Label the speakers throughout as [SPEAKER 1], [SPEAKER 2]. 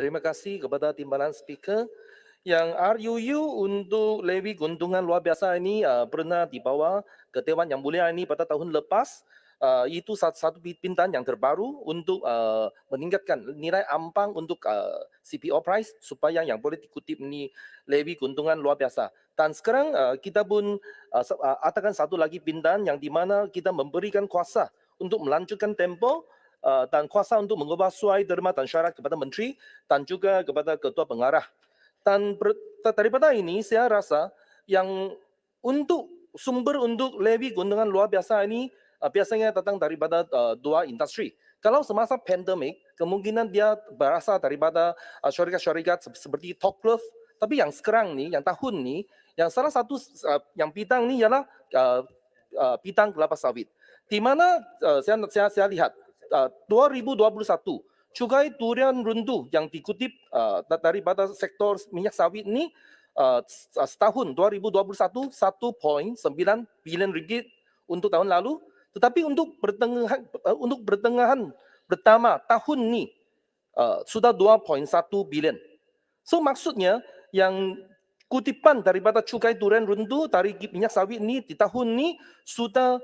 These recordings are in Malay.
[SPEAKER 1] Terima kasih kepada Timbalan Speaker. Yang RUU untuk levy keuntungan luar biasa ini pernah dibawa ke Dewan Yang Mulia ini pada tahun lepas. Itu satu pintaan yang terbaru untuk meningkatkan nilai ambang untuk CPO price supaya yang boleh dikutip ini levy keuntungan luar biasa. Dan sekarang kita pun adakan satu lagi pintaan yang di mana kita memberikan kuasa untuk melanjutkan tempo dan kuasa untuk mengubah suai derma dan syarat kepada menteri dan juga kepada ketua pengarah. Dan daripada ini saya rasa yang untuk sumber untuk levy keuntungan luar biasa ini biasanya datang daripada dua industri. Kalau semasa pandemik, kemungkinan dia berasal daripada syarikat-syarikat seperti Topclove. Tapi yang sekarang ni, yang tahun ni, yang salah satu yang bidang ni ialah bidang kelapa sawit. Di mana saya lihat 2021 cukai durian runtuh yang dikutip daripada sektor minyak sawit ini setahun 2021 1,9 bilion ringgit untuk tahun lalu, tetapi untuk pertengahan pertama tahun ini sudah 2,1 bilion. So maksudnya yang kutipan daripada cukai durian runtuh dari minyak sawit ini di tahun ini sudah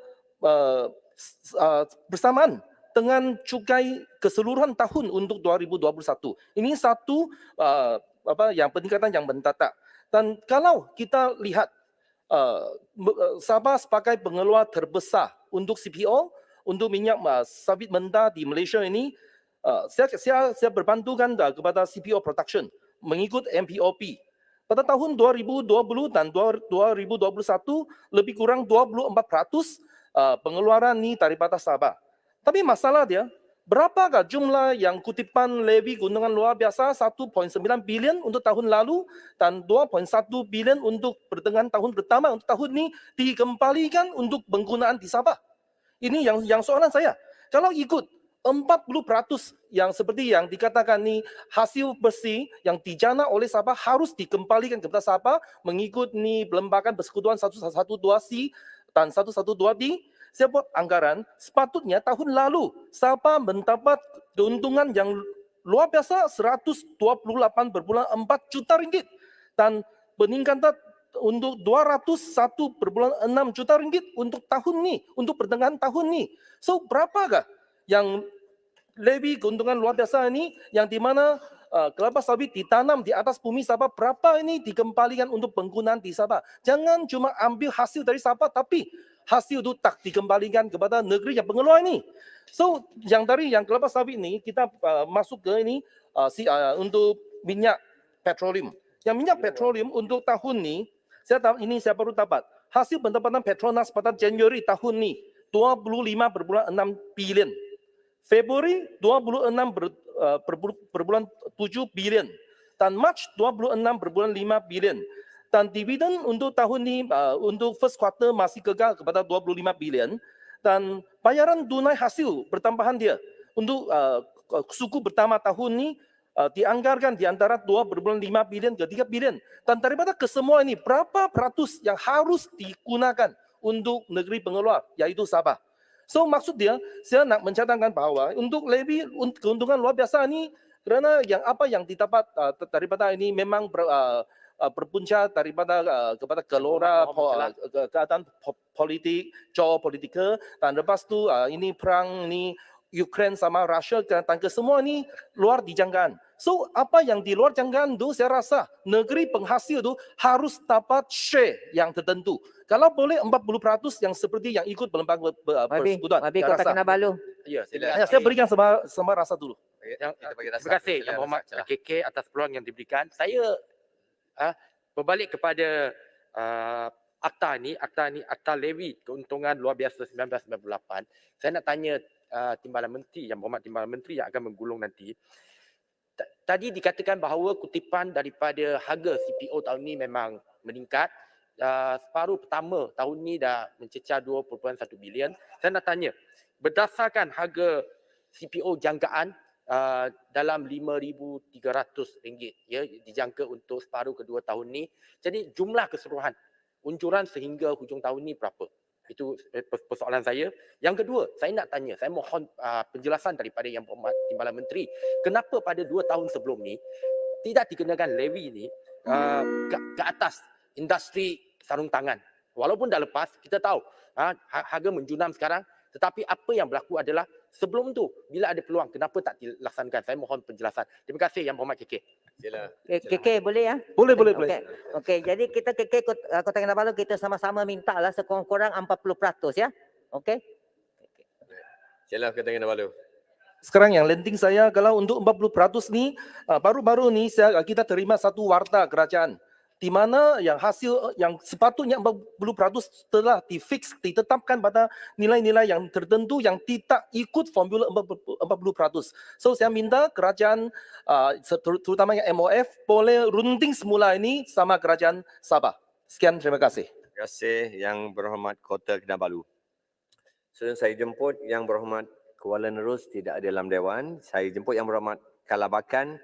[SPEAKER 1] bersamaan dengan cukai keseluruhan tahun untuk 2021. Ini satu yang peningkatan yang mendadak. Dan kalau kita lihat Sabah sebagai pengeluar terbesar untuk CPO, untuk minyak sawit mentah di Malaysia ini, saya berbantukan kepada CPO production mengikut MPOP. Pada tahun 2020 dan 2021 lebih kurang 24% pengeluaran ini daripada Sabah. Tapi masalah dia, berapakah jumlah yang kutipan levy keuntungan luar biasa 1,9 bilion untuk tahun lalu dan 2,1 bilion untuk pertengahan tahun pertama untuk tahun ini dikembalikan untuk penggunaan di Sabah? Ini yang soalan saya. Kalau ikut 40% yang seperti yang dikatakan ni hasil bersih yang dijana oleh Sabah harus dikembalikan kepada Sabah mengikut ni lembaga persekutuan 112C dan 112D. Saya buat anggaran, sepatutnya tahun lalu Sabah mendapat keuntungan yang luar biasa 128,4 juta ringgit dan peningkatan untuk 201,6 juta ringgit untuk tahun ini, untuk pertengahan tahun ini. So berapakah yang levy keuntungan luar biasa ini yang di mana kelapa sawit ditanam di atas bumi Sabah, berapa ini dikembalikan untuk penggunaan di Sabah? Jangan cuma ambil hasil dari Sabah, tapi hasil itu tak dikembalikan kepada negeri yang pengeluar ini. So, yang dari yang kelapa sawit ini, kita masuk ke ini untuk minyak petroleum. Yang minyak petroleum untuk tahun ini, saya baru dapat hasil pendapatan Petronas pada Januari tahun ini 25,6 bilion. Februari 26,7 bilion dan Mac 26,5 bilion. Dan dividen untuk tahun ini untuk first quarter masih kekal kepada 25 bilion dan bayaran tunai hasil pertambahan dia untuk suku pertama tahun ini dianggarkan di antara 2,5 bilion ke 3 bilion. Dan daripada kesemua ini berapa peratus yang harus digunakan untuk negeri pengeluar yaitu Sabah. So maksud dia, saya nak mencatatkan bahawa untuk levy keuntungan luar biasa ini kerana yang apa yang didapat daripada ini memang berpunca daripada kepada gelora keadaan politik, geopolitika dan lepas tu ini perang ini Ukraine sama Russia dan kesemua ini luar dijangkaan. So apa yang di luar jangkaan tu saya rasa negeri penghasil tu harus dapat share yang tertentu. Kalau boleh 40% yang seperti yang ikut lembaga persekutuan.
[SPEAKER 2] Mabik Kota Kinabalu.
[SPEAKER 3] Ya,
[SPEAKER 1] Saya berikan sama rasa dulu.
[SPEAKER 3] Terima kasih Yang Berhormat KK atas peluang yang diberikan. Saya berbalik kepada akta levy keuntungan luar biasa 1998. Saya nak tanya Timbalan Menteri, Yang Berhormat Timbalan Menteri yang akan menggulung nanti. Tadi dikatakan bahawa kutipan daripada harga CPO tahun ini memang meningkat. Separuh pertama tahun ini dah mencecah 2.1 bilion. Saya nak tanya, berdasarkan harga CPO jangkaan dalam RM5,300 ya, dijangka untuk separuh kedua tahun ini. Jadi jumlah keseluruhan unjuran sehingga hujung tahun ini berapa? Itu persoalan saya. Yang kedua, saya nak tanya, saya mohon penjelasan daripada Yang Berhormat Timbalan Menteri. Kenapa pada 2 tahun sebelum ni tidak dikenakan levy ni ke atas industri sarung tangan? Walaupun dah lepas, kita tahu harga menjunam sekarang, tetapi apa yang berlaku adalah sebelum tu, bila ada peluang, kenapa tak dilaksanakan? Saya mohon penjelasan. Terima kasih Yang Berhormat KK.
[SPEAKER 2] Sila.
[SPEAKER 4] KK boleh ya?
[SPEAKER 1] Boleh.
[SPEAKER 4] Okey, jadi kita KK Kota Kinabalu kita sama-sama minta lah sekurang-kurang 40% ya. Okey.
[SPEAKER 2] Sila Kota Kinabalu.
[SPEAKER 1] Sekarang yang landing saya, kalau untuk 40% ni, baru-baru ni kita terima satu warta kerajaan di mana yang hasil yang sepatutnya 40% telah ditetapkan pada nilai-nilai yang tertentu yang tidak ikut formula 40%. So saya minta kerajaan terutama yang MOF boleh runding semula ini sama kerajaan Sabah. Sekian, terima kasih.
[SPEAKER 2] Terima kasih Yang Berhormat Kota Kinabalu. Sebelum saya jemput Yang Berhormat Kuala Nerus tidak ada dalam Dewan, saya jemput Yang Berhormat Kalabakan